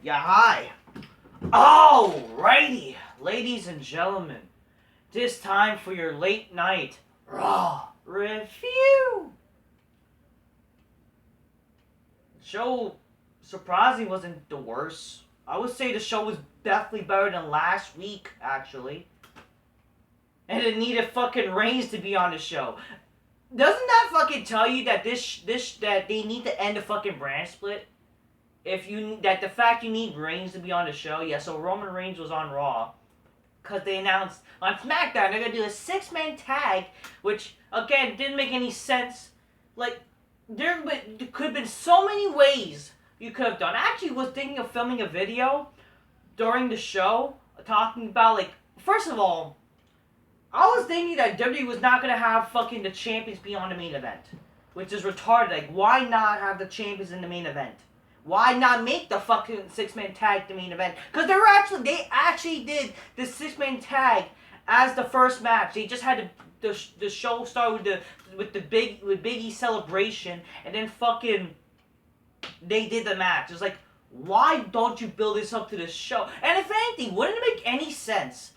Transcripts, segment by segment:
Yeah, hi. Alrighty, ladies and gentlemen. This time for your late night Raw review. The show, surprisingly, wasn't the worst. I would say the show was definitely better than last week, actually. And it needed fucking Reigns to be on the show. Doesn't that fucking tell you that that they need to end the fucking brand split? That the fact you need Reigns to be on the show, yeah. So Roman Reigns was on Raw, cause they announced on SmackDown they're gonna do a 6-man tag, which again didn't make any sense. Like there could have been so many ways you could have done. I actually was thinking of filming a video during the show talking about, like, first of all, I was thinking that WWE was not gonna have fucking the champions be on the main event, which is retarded. Like, why not have the champions in the main event? Why not make the fucking 6-man tag the main event? Because they actually did the 6-man tag as the first match. They just had the show start with BigE celebration, and then fucking they did the match. It's like, why don't you build this up to the show? And if anything, wouldn't it make any sense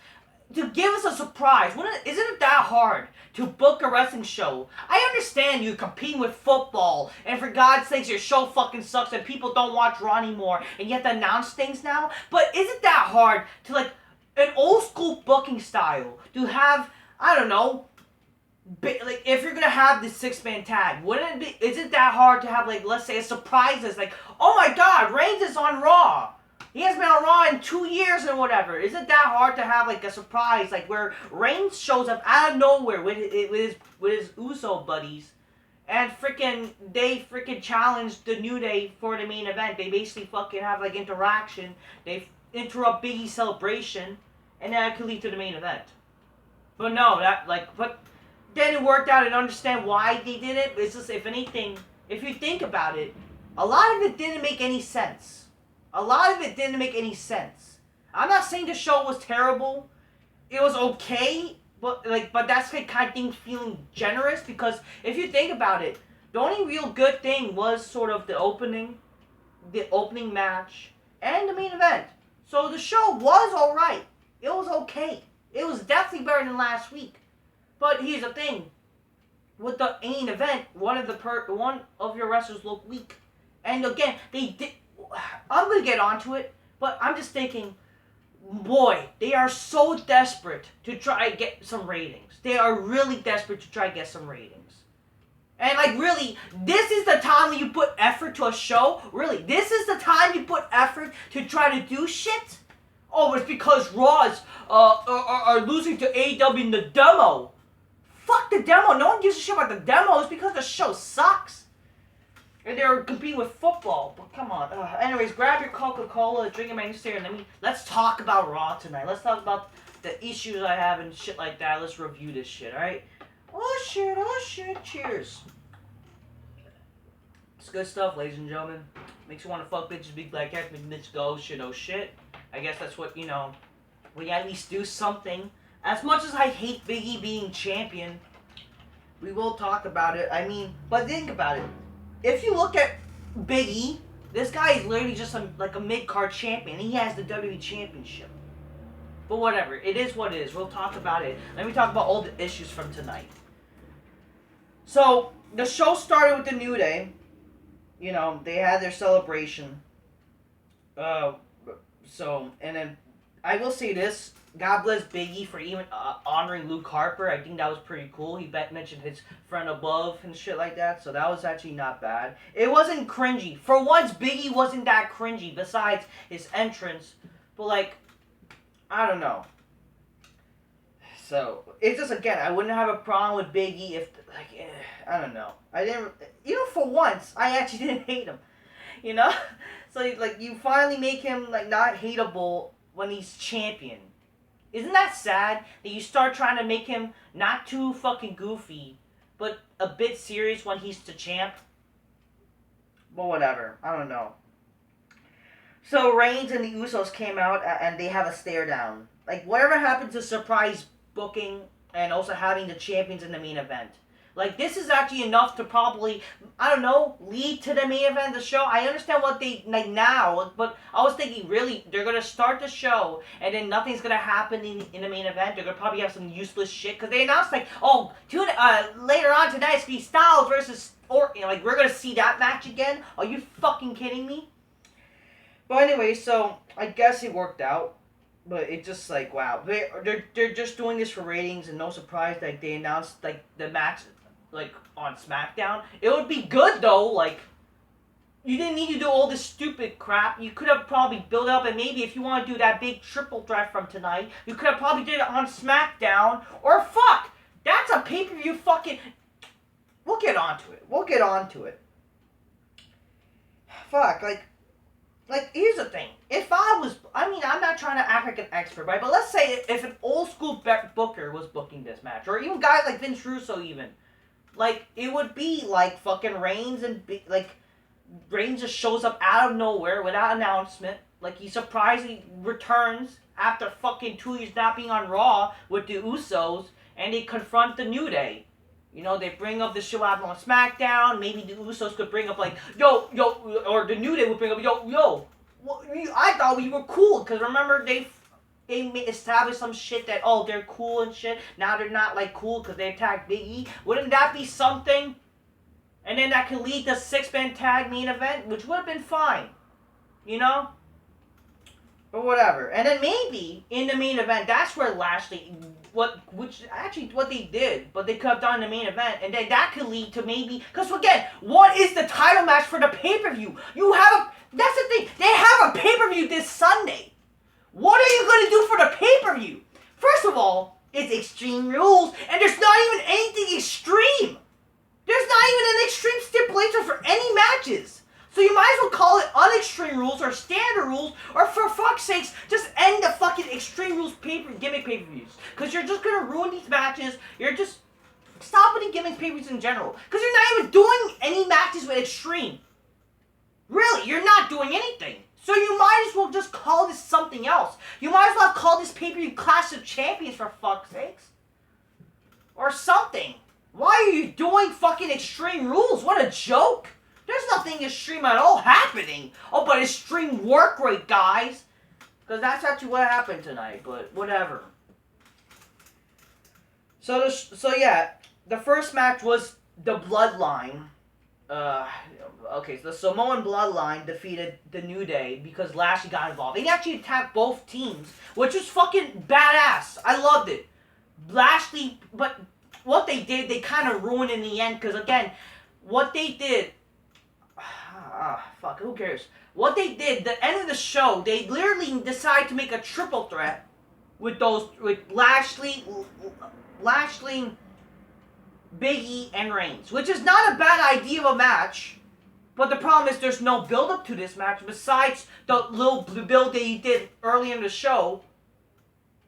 to give us a surprise? Isn't it that hard to book a wrestling show? I understand you're competing with football, and for God's sakes, your show fucking sucks and people don't watch Raw anymore, and you have to announce things now. But is it that hard to, like, an old school booking style to have, I don't know, like, if you're gonna have this 6-man tag, wouldn't it be? Is it that hard to have, like, let's say a surprise that's like, oh my God, Reigns is on Raw. He hasn't been on Raw in 2 years or whatever. Is it that hard to have, like, a surprise, like, where Reigns shows up out of nowhere with his Uso buddies, and they challenge the New Day for the main event. They basically fucking have, like, interaction. They interrupt BigE's celebration, and that could lead to the main event. But no, but then it worked out and understand why they did it. It's just, if anything, if you think about it, a lot of it didn't make any sense. I'm not saying the show was terrible. It was okay, but that's the kind of thing feeling generous, because if you think about it, the only real good thing was sort of the opening match, and the main event. So the show was alright. It was okay. It was definitely better than last week. But here's the thing. With the main event, one of your wrestlers looked weak. And again, I'm going to get onto it, but I'm just thinking, boy, they are so desperate to try to get some ratings. They are really desperate to try to get some ratings. And, like, really, this is the time when you put effort to a show? Really, this is the time you put effort to try to do shit? Oh, it's because Raws are losing to AEW in the demo. Fuck the demo. No one gives a shit about the demo. It's because the show sucks. And they're competing with football. But come on. Anyways, grab your Coca-Cola, drink a Monster, and let's talk about Raw tonight. Let's talk about the issues I have and shit like that. Let's review this shit, alright? Oh shit. Cheers. It's good stuff, ladies and gentlemen. Makes you want to fuck bitches, big black cats, make bitches go shit, oh shit. I guess that's what, we at least do something. As much as I hate BigE being champion, we will talk about it. I mean, but think about it. If you look at BigE, this guy is literally just like a mid-card champion. He has the WWE Championship. But whatever. It is what it is. We'll talk about it. Let me talk about all the issues from tonight. So, the show started with the New Day. They had their celebration. And then, I will say this. God bless BigE for even honoring Luke Harper. I think that was pretty cool. He mentioned his friend above and shit like that, so that was actually not bad. It wasn't cringy. For once, BigE wasn't that cringy, besides his entrance. But, like, I don't know. So, it's just, again, I wouldn't have a problem with BigE if, like, I don't know. I didn't, for once, I actually didn't hate him. So, like, you finally make him, like, not hateable when he's champion. Isn't that sad that you start trying to make him not too fucking goofy, but a bit serious when he's the champ? But whatever. I don't know. So Reigns and the Usos came out and they have a stare down. Like, whatever happened to surprise booking and also having the champions in the main event? Like, this is actually enough to probably, I don't know, lead to the main event of the show. I understand what they, like, now, but I was thinking, really, they're going to start the show, and then nothing's going to happen in the main event. They're going to probably have some useless shit, because they announced, like, oh, later on tonight, it's going to be Styles versus Orton. Like, we're going to see that match again? Are you fucking kidding me? But anyway, so, I guess it worked out. But it's just like, wow. They're just doing this for ratings, and no surprise, like, they announced, like, the match, like, on SmackDown. It would be good, though, like, you didn't need to do all this stupid crap. You could have probably built up, and maybe if you want to do that big triple threat from tonight, you could have probably did it on SmackDown, or fuck, that's a pay-per-view fucking... We'll get onto it. Fuck, like, here's the thing. If I'm not trying to act like an expert, right? But let's say if an old school booker was booking this match, or even guys like Vince Russo even, like, it would be like fucking Reigns Reigns just shows up out of nowhere without announcement. Like, he surprisingly returns after fucking 2 years not being on Raw with the Usos, and they confront the New Day. You know, they bring up the show out on SmackDown. Maybe the Usos could bring up, like, yo, or the New Day would bring up, yo. Well, I thought we were cool, because remember, they established some shit that, oh, they're cool and shit. Now they're not, like, cool because they attacked BigE. Wouldn't that be something? And then that could lead to 6-man tag main event, which would have been fine. You know? But whatever. And then maybe, in the main event, that's where Lashley... what they did, but they could have done in the main event, and then that could lead to maybe, because again, what is the title match for the pay-per-view? That's the thing, they have a pay-per-view this Sunday. What are you going to do for the pay-per-view? First of all, it's Extreme Rules, and there's not even anything extreme. There's not even an extreme stipulation for any matches. So you might as well call it Unextreme Rules or Standard Rules, or for fuck's sakes, just end the fucking Extreme Rules gimmick pay-per-views. Because you're just going to ruin these matches. You're just... Stop with the gimmick pay-per-views in general. Because you're not even doing any matches with Extreme. Really, you're not doing anything. So you might as well just call this something else. You might as well call this pay-per-view Clash of Champions, for fuck's sakes. Or something. Why are you doing fucking Extreme Rules? What a joke. There's nothing extreme at all happening. Oh, but extreme work rate, guys. Because that's actually what happened tonight, but whatever. So yeah, the first match was the Bloodline. Okay, so the Samoan Bloodline defeated the New Day because Lashley got involved. They actually attacked both teams, which was fucking badass. I loved it. Lashley, but what they did, they kind of ruined in the end, because again, what they did... fuck, who cares? What they did, the end of the show, they literally decided to make a triple threat with Lashley, BigE, and Reigns, which is not a bad idea of a match, but the problem is there's no build-up to this match besides the little build that he did early in the show,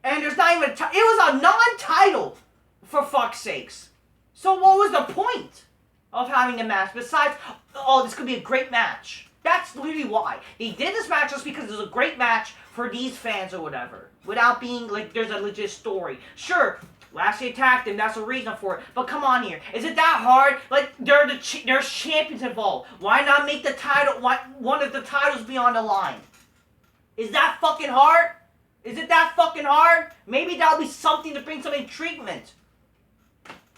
and there's not even it was a non-title, for fuck's sakes. So what was the point of having the match besides, oh, this could be a great match? That's literally why. They did this match just because it was a great match for these fans or whatever. Without being like, there's a legit story. Sure, Lashley attacked him, that's a reason for it. But come on here. Is it that hard? Like, there's champions involved. Why not make the title, one of the titles be on the line? Is that fucking hard? Is it that fucking hard? Maybe that'll be something to bring some intriguement.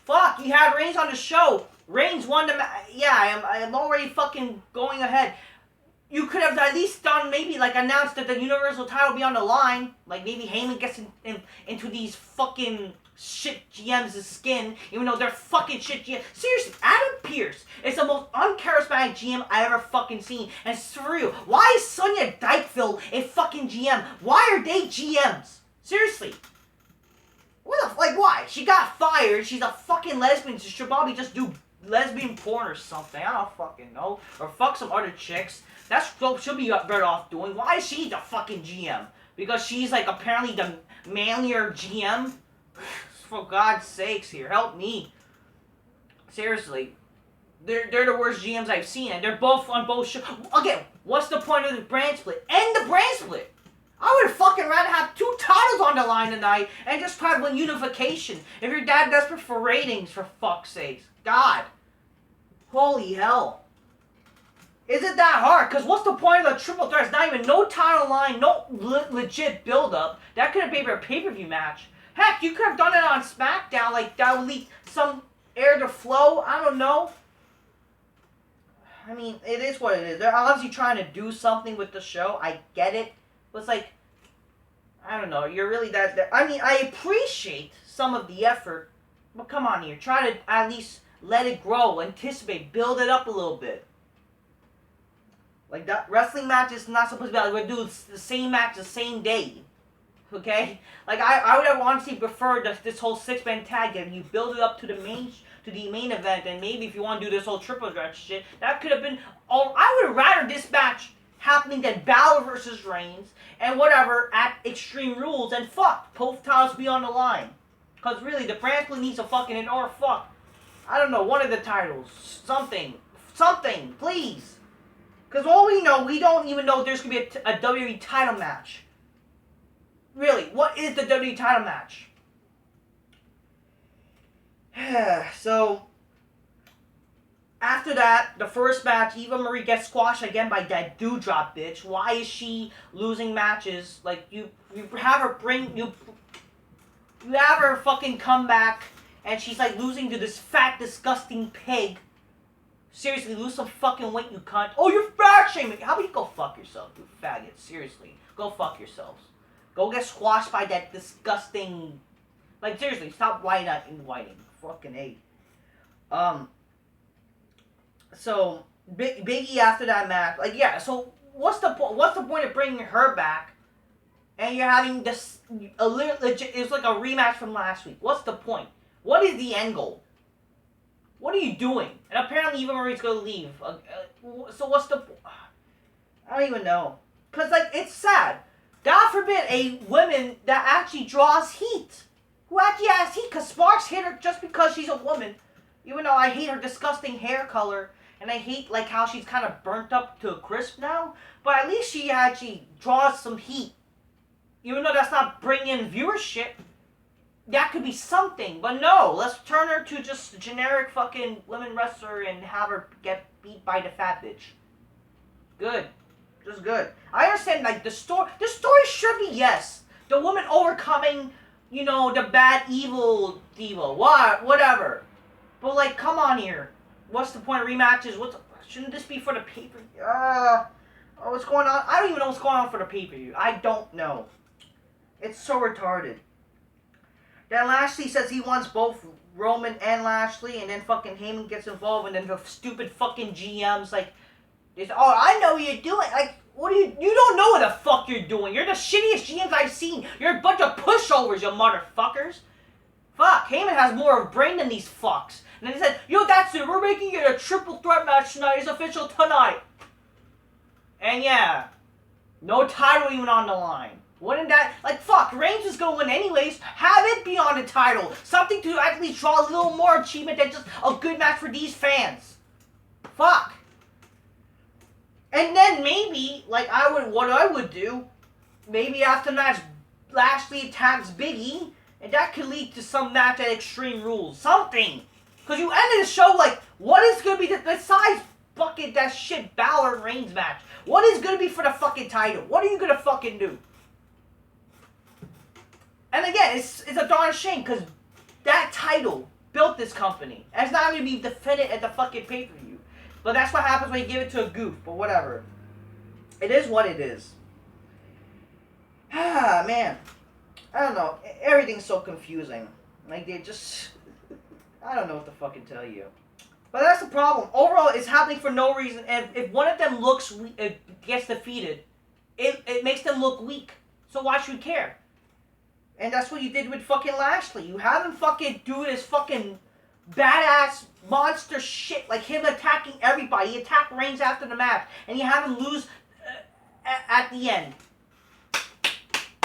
Fuck, you had Reigns on the show. Reigns won the match. Yeah, I'm already fucking going ahead. You could have at least done, maybe, like, announced that the Universal title be on the line. Like, maybe Heyman gets into these fucking shit GMs' skin, even though they're fucking shit GMs. Seriously, Adam Pearce is the most uncharismatic GM I've ever fucking seen. And it's surreal. Why is Sonya Dykeville a fucking GM? Why are they GMs? Seriously. Why? She got fired. She's a fucking lesbian. She should probably just do lesbian porn or something. I don't fucking know. Or fuck some other chicks. That's what she'll be better off doing. Why is she the fucking GM? Because she's, like, apparently the manlier GM? For God's sakes here. Help me. Seriously. They're the worst GMs I've seen. And they're both on both shows. Again, what's the point of the brand split? End the brand split. I would fucking rather have 2 titles on the line tonight and just try one unification. If you're that desperate for ratings, for fuck's sakes. God. Holy hell. Is it that hard? Because what's the point of the triple threat? It's not even no title line, no legit build-up. That could have been a pay-per-view match. Heck, you could have done it on SmackDown, like that would leak some air to flow. I don't know. I mean, it is what it is. They're obviously trying to do something with the show. I get it. But it's like, I don't know. You're really that... I mean, I appreciate some of the effort. But come on here. Try to at least let it grow. Anticipate. Build it up a little bit. Like, that wrestling match is not supposed to be like, we're going to do the same match the same day. Okay? Like, I would have honestly preferred this whole six-man tag game. You build it up to the main event, and maybe if you want to do this whole triple threat shit, that could have been... I would have rather this match happening than Balor versus Reigns, and whatever, at Extreme Rules, and fuck, both titles be on the line. Because really, the brand split needs a fucking... Or fuck, I don't know, one of the titles. Something, please. Because all we know, we don't even know if there's going to be a WWE title match. Really, what is the WWE title match? So, after that, the first match, Eva Marie gets squashed again by that Doudrop bitch. Why is she losing matches? Like, you have her you have her fucking come back, and she's like losing to this fat, disgusting pig. Seriously, lose some fucking weight, you cunt. Oh, you're fat shaming. How about you go fuck yourself, you faggot? Seriously, go fuck yourselves. Go get squashed by that disgusting... Like, seriously, stop whining. Fucking A. So, BigE after that match... Like, yeah, so what's the point of bringing her back? And you're having this... It's like a rematch from last week. What's the point? What is the end goal? What are you doing? And apparently Eva Marie's gonna leave. So what's the... I don't even know. Because, like, it's sad. God forbid a woman that actually draws heat. Who actually has heat. Because Sparks hit her just because she's a woman. Even though I hate her disgusting hair color. And I hate, like, how she's kind of burnt up to a crisp now. But at least she actually draws some heat. Even though that's not bringing in viewership. That could be something. But no, let's turn her to just a generic fucking women wrestler and have her get beat by the fat bitch. Good. Just good. I understand, like, the story should be, yes, the woman overcoming, you know, the bad, evil diva, whatever. But, like, come on here. What's the point of rematches? Shouldn't this be for the pay-per-view? What's going on? I don't even know what's going on for the pay-per-view. I don't know. It's so retarded. Then Lashley says he wants both Roman and Lashley, and then fucking Heyman gets involved, and then the stupid fucking GM's like, I know what you're doing. Like, you don't know what the fuck you're doing. You're the shittiest GMs I've seen. You're a bunch of pushovers, you motherfuckers. Fuck, Heyman has more of a brain than these fucks. And then he said, yo, that's it. We're making it a triple threat match tonight. It's official tonight. And yeah, no title even on the line. Wouldn't that, like, fuck, Reigns is gonna win anyways. Have it be on the title. Something to at least draw a little more achievement than just a good match for these fans. Fuck. And then maybe, like, what I would do, maybe after the match, Lashley attacks BigE, and that could lead to some match at Extreme Rules. Something. Because you ended the show, like, what is going to be, besides fucking that shit Balor and Reigns match, what is going to be for the fucking title? What are you going to fucking do? And again, it's a darn shame, because that title built this company. And it's not going to be defended at the fucking pay-per-view. But that's what happens when you give it to a goof, but whatever. It is what it is. Ah, man. I don't know. Everything's so confusing. Like, they just... I don't know what to fucking tell you. But that's the problem. Overall, it's happening for no reason. And if one of them gets defeated, it makes them look weak. So why should we care? And that's what you did with fucking Lashley. You have him fucking do this fucking badass monster shit, like him attacking everybody. He attacked Reigns after the match, and you have him lose at the end.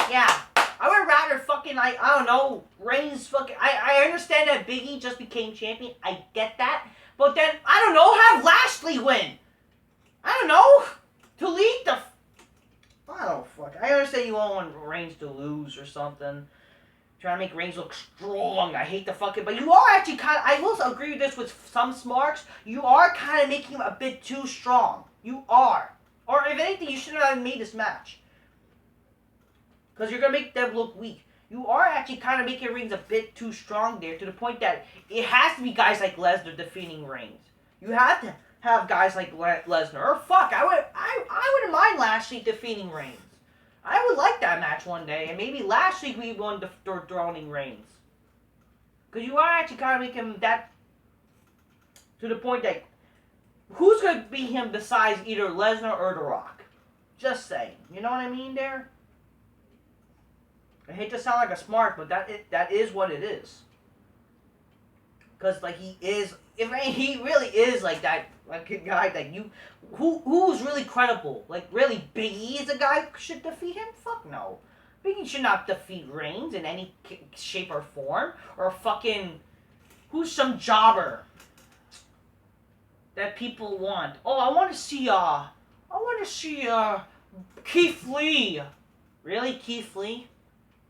Yeah, I would rather fucking, I don't know, Reigns fucking, I understand that BigE just became champion, I get that, but then, I don't know, have Lashley win. I don't know, to lead the, I don't fuck, I understand you all want Reigns to lose or something. Trying to make Reigns look strong. I hate the fucking... But you are actually kind of... I will agree with this with some smarts. You are kind of making him a bit too strong. You are. Or if anything, you shouldn't have made this match. Because you're going to make them look weak. You are actually kind of making Reigns a bit too strong there. To the point that it has to be guys like Lesnar defeating Reigns. You have to have guys like Lesnar. Or fuck, I wouldn't mind Lashley defeating Reigns. I would like that match one day, and maybe Lashley could be one dethroning Reigns. Because you are actually kind of making that to the point that who's going to beat him besides either Lesnar or The Rock? Just saying. You know what I mean there? I hate to sound like a smart, but that is what it is. Because, like, he really is, like, that, like, a guy that you... Who's really credible? Like, really, BigE is a guy who should defeat him? Fuck no. BigE should not defeat Reigns in any shape or form. Or fucking... Who's some jobber that people want? Oh, I want to see, Keith Lee. Really, Keith Lee?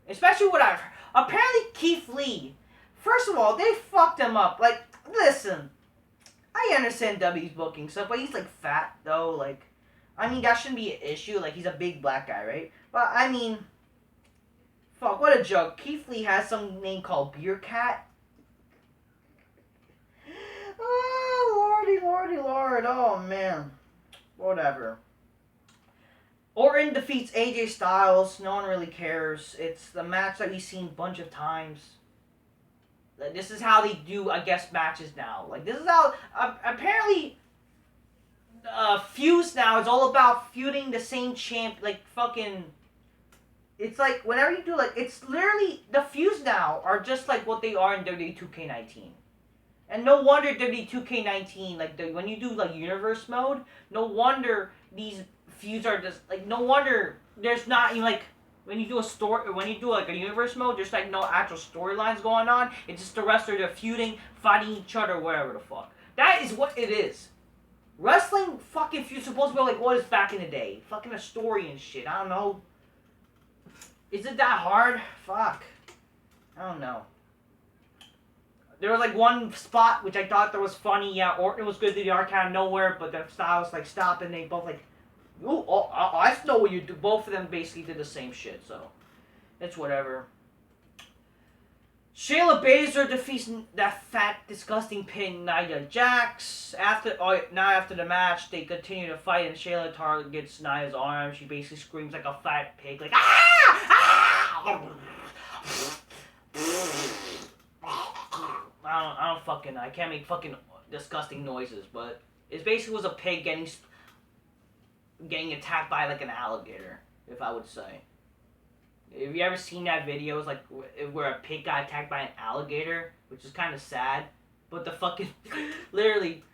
Especially what I've heard. Apparently, Keith Lee... First of all, they fucked him up. Like, listen... I understand W's booking stuff, but he's, like, fat, though. Like, I mean, that shouldn't be an issue. Like, he's a big black guy, right? But, I mean, fuck, what a joke. Keith Lee has some name called Beer Cat. Oh, lordy, lordy, lord. Oh, man. Whatever. Orton defeats AJ Styles. No one really cares. It's the match that we've seen a bunch of times. This is how they do, I guess, matches now. Like, this is how... apparently, feuds now is all about feuding the same champ. Like, fucking... It's like, whenever you do, like... It's literally... The feuds now are just like what they are in WWE 2K19. And no wonder WWE 2K19, like, when you do, like, universe mode, no wonder these feuds are just... Like, no wonder there's not, you know, like... When you do like a universe mode, there's like no actual storylines going on. It's just the wrestlers are feuding, fighting each other, whatever the fuck. That is what it is. Wrestling fucking feud supposed to be like what is back in the day. Fucking a story and shit. I don't know. Is it that hard? Fuck. I don't know. There was like one spot which I thought that was funny. Yeah, Orton was good to the arc out of nowhere, but the Styles like stopped and they both like... Oh, I know what you do. Both of them basically did the same shit, so it's whatever. Shayna Baszler defeats that fat, disgusting pig Nia Jax. After the match, they continue to fight, and Shayna targets Nia's arm. She basically screams like a fat pig, like ah! I don't fucking know. I can't make fucking disgusting noises, but it basically was a pig getting attacked by like an alligator, if I would say. Have you ever seen that video? It's like where a pig got attacked by an alligator, which is kind of sad. But the fucking, literally,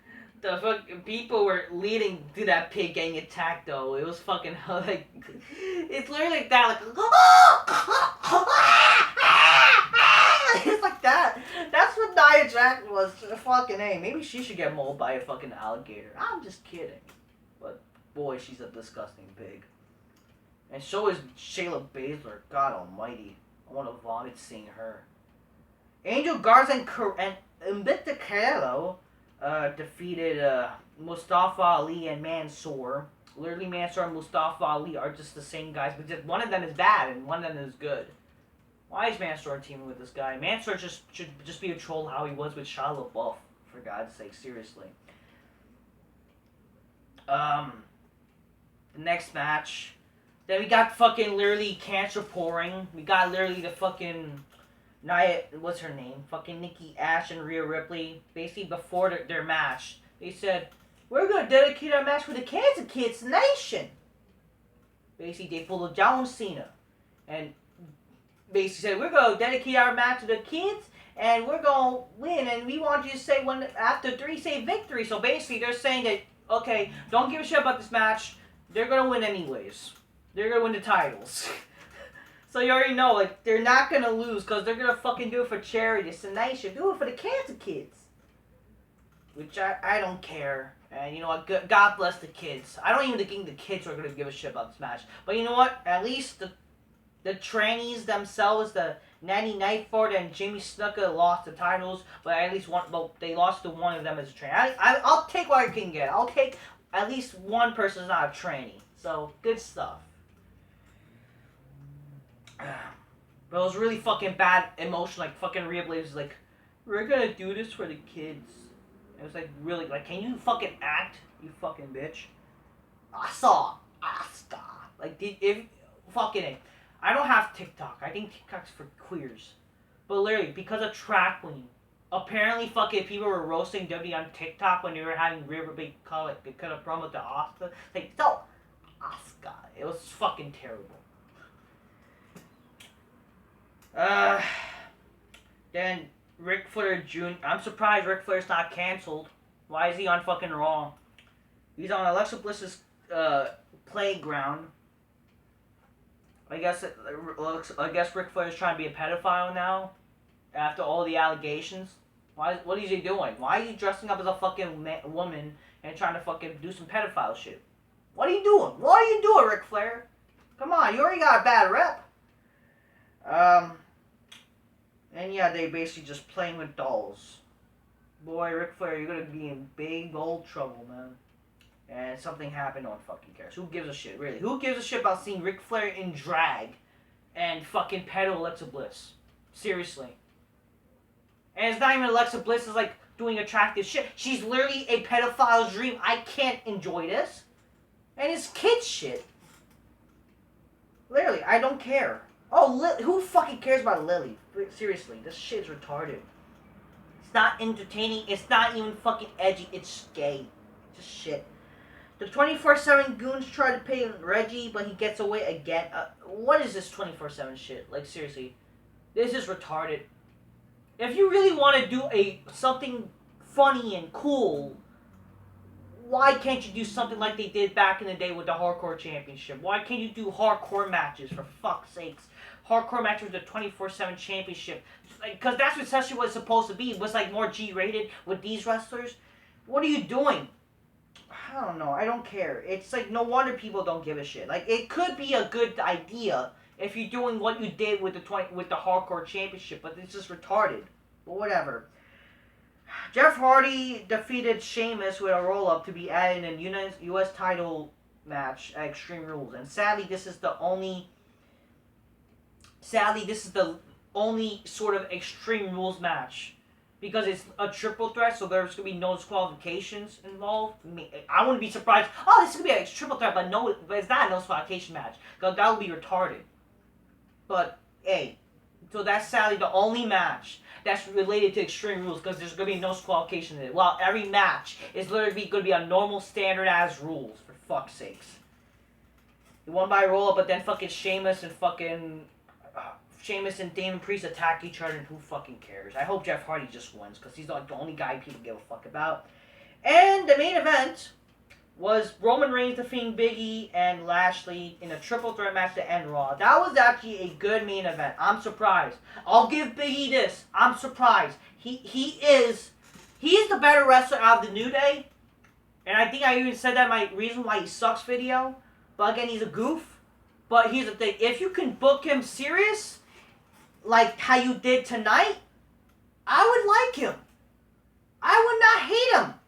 the fucking people were leading to that pig getting attacked though. It was fucking like, it's literally like that, like, it's like that. That's what Nia Jax was. Fucking A. Maybe she should get mauled by a fucking alligator. I'm just kidding. But boy, she's a disgusting pig. And so is Shayna Baszler. God almighty. I want to vomit seeing her. Angel Garza and Invicta Carrillo defeated Mustafa Ali and Mansoor. Literally, Mansoor and Mustafa Ali are just the same guys, but just one of them is bad and one of them is good. Why is Mansoor teaming with this guy? Mansoor should just be a troll how he was with Shia LaBeouf, for God's sake, seriously. The next match. Then we got fucking literally cancer pouring. We got literally the fucking Nia, what's her name? Fucking Nikki Ash and Rhea Ripley. Basically before their match, they said, we're gonna dedicate our match for the Cancer Kids Nation. Basically, they pulled a John Cena. And basically said, we're gonna dedicate our match to the kids, and we're gonna win, and we want you to say one after three, say victory. So basically, they're saying that, okay, don't give a shit about this match. They're gonna win anyways. They're gonna win the titles. So you already know, like, they're not gonna lose because they're gonna fucking do it for charity. It's a nice shit. Do it for the cancer kids. Which I don't care. And you know what? God bless the kids. I don't even think the kids are gonna give a shit about this match. But you know what? At least the trannies themselves, the Nanny Nightford and Jimmy Snuka lost the titles, but at least one. But they lost to one of them as a tranny. I'll take what I can get. I'll take at least one person's not a tranny. So good stuff. But it was really fucking bad emotion. Like fucking Rhea Blaze was like, we're gonna do this for the kids. It was like really like, can you fucking act, you fucking bitch? Asuka. Like if fucking it. I don't have TikTok. I think TikTok's for queers. But literally, because of Track Queen, apparently fucking people were roasting WWE on TikTok when they were having River call it cut a promo to Asuka. Like, so, Asuka. It was fucking terrible. Then Ric Flair Jr. I'm surprised Ric Flair's not canceled. Why is he on fucking Raw? He's on Alexa Bliss's playground. I guess Ric Flair's trying to be a pedophile now, after all the allegations. What is he doing? Why are you dressing up as a fucking woman and trying to fucking do some pedophile shit? What are you doing? What are you doing, Ric Flair? Come on, you already got a bad rep. And yeah, they basically just playing with dolls. Boy, Ric Flair, you're gonna be in big old trouble, man. And something happened, no one fucking cares. Who gives a shit, really? Who gives a shit about seeing Ric Flair in drag and fucking pedo Alexa Bliss? Seriously. And it's not even Alexa Bliss is like doing attractive shit. She's literally a pedophile's dream. I can't enjoy this. And it's kid shit. Literally, I don't care. Oh, who fucking cares about Lily? Seriously, this shit's retarded. It's not entertaining. It's not even fucking edgy. It's gay. Just shit. The 24/7 goons try to pay Reggie, but he gets away again. What is this 24/7 shit? Like, seriously. This is retarded. If you really want to do something funny and cool, why can't you do something like they did back in the day with the Hardcore Championship? Why can't you do hardcore matches, for fuck's sakes? Hardcore matches with the 24/7 Championship. Because that's essentially what it's supposed to be. It was like more G-rated with these wrestlers. What are you doing? I don't know. I don't care. It's like no wonder people don't give a shit. Like it could be a good idea if you're doing what you did with the Hardcore Championship, but it's just retarded. But whatever. Jeff Hardy defeated Sheamus with a roll-up to be added in a U.S. title match at Extreme Rules, and sadly, this is the only sort of Extreme Rules match. Because it's a triple threat, so there's going to be no disqualifications involved. I wouldn't be surprised. Oh, this is going to be a triple threat, but it's not a no disqualification match. Because that would be retarded. But, hey. So that's sadly the only match that's related to Extreme Rules. Because there's going to be no disqualification in it. Well, every match is literally going to be a normal standard as rules. For fuck's sakes. He won by roll-up, but then fucking Sheamus and Damon Priest attack each other, and who fucking cares? I hope Jeff Hardy just wins, because he's like the only guy people give a fuck about. And the main event was Roman Reigns defeating BigE and Lashley in a triple threat match to end Raw. That was actually a good main event. I'm surprised. I'll give BigE this. I'm surprised. He is the better wrestler out of the New Day. And I think I even said that in my reason why he sucks video. But again, he's a goof. But here's the thing. If you can book him serious, like how you did tonight, I would like him. I would not hate him.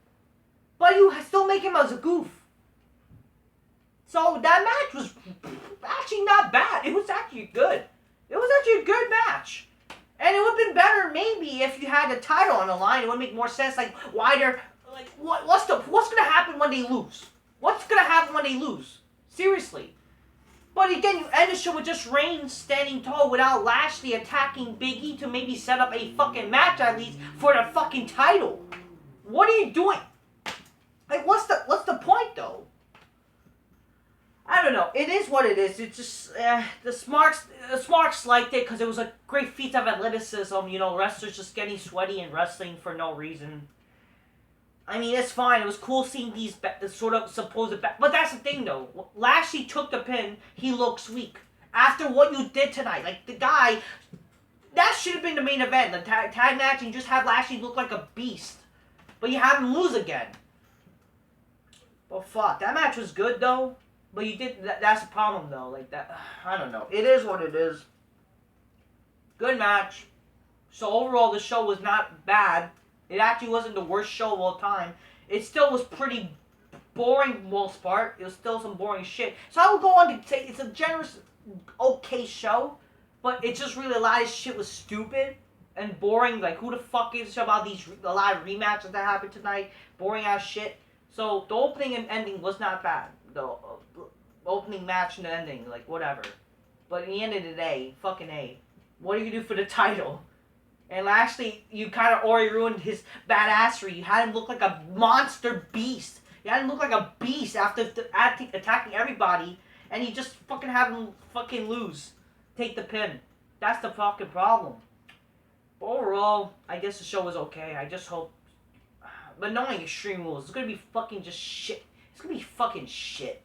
But you still make him as a goof. So that match was actually not bad. It was actually good. It was actually a good match. And it would have been better maybe if you had the title on the line. It would make more sense. Like why they're like what's gonna happen when they lose? What's gonna happen when they lose? Seriously. But again, you end the show with just Reigns standing tall without Lashley attacking Big E to maybe set up a fucking match at least for the fucking title. What are you doing? Like, what's the point though? I don't know. It is what it is. It's just the Smarks liked it because it was a great feat of athleticism. You know, wrestlers just getting sweaty and wrestling for no reason. I mean, it's fine. It was cool seeing these sort of supposed... But that's the thing, though. Lashley took the pin. He looks weak. After what you did tonight. Like, the guy... That should have been the main event. The tag match, and you just have Lashley look like a beast. But you have him lose again. Well, fuck. That match was good, though. But you did. That's the problem, though. Like that. I don't know. It is what it is. Good match. So overall, the show was not bad. It actually wasn't the worst show of all time. It still was pretty boring for the most part. It was still some boring shit. So I would go on to say it's a generous, okay show, but it's just really a lot of shit was stupid and boring. Like, who the fuck gives a shit about a lot of rematches that happened tonight? Boring ass shit. So the opening and ending was not bad. The opening match and the ending, like, whatever. But at the end of the day, fucking A. What do you do for the title? And Lashley, you kind of already ruined his badassery. You had him look like a monster beast. You had him look like a beast after attacking everybody, and you just fucking have him fucking lose. Take the pin. That's the fucking problem. But overall, I guess the show was okay. I just hope... But knowing Extreme Rules, it's gonna be fucking just shit. It's gonna be fucking shit.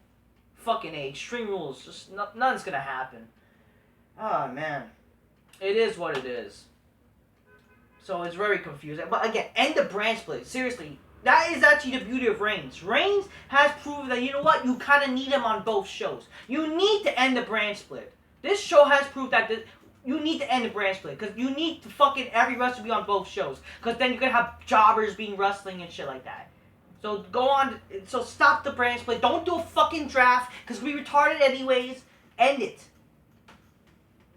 Fucking A. Extreme Rules. Just nothing's gonna happen. Oh, man. It is what it is. So it's very confusing. But again, end the brand split. Seriously. That is actually the beauty of Reigns. Reigns has proven that, you know what? You kind of need him on both shows. You need to end the brand split. This show has proved that you need to end the brand split. Because you need to fucking every wrestler be on both shows. Because then you're going to have jobbers being wrestling and shit like that. So go on. So stop the brand split. Don't do a fucking draft. Because we retarded anyways. End it.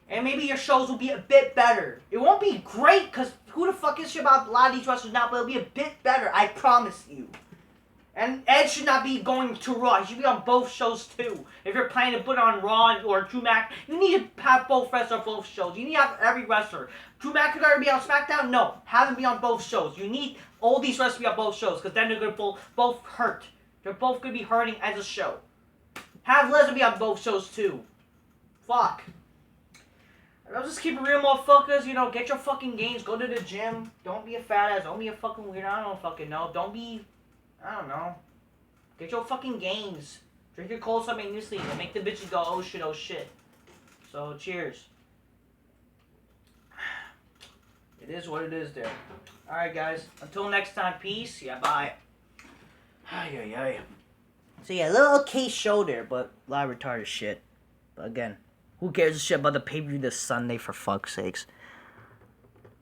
And maybe your shows will be a bit better. It won't be great, because who the fuck is shit about a lot of these wrestlers now, but it'll be a bit better, I promise you. And Ed should not be going to Raw. He should be on both shows, too. If you're planning to put on Raw or Drew Mac, you need to have both wrestlers on both shows. You need to have every wrestler. Drew McIntyre be on SmackDown? No. Have him be on both shows. You need all these wrestlers to be on both shows, because then they're going to both hurt. They're both going to be hurting as a show. Have Lesnar be on both shows, too. Fuck. I'll just keep it real, motherfuckers. You know, get your fucking gains. Go to the gym. Don't be a fat ass. Don't be a fucking weirdo. I don't fucking know. Don't be... I don't know. Get your fucking gains. Drink your cold something muesli and make the bitches go, oh shit, oh shit. So, cheers. It is what it is there. Alright, guys. Until next time, peace. Yeah, bye. Ay, ay, ay. So, yeah, a little okay show there, but a lot of retarded shit. But again... Who cares a shit about the pay-per-view this Sunday, for fuck's sakes?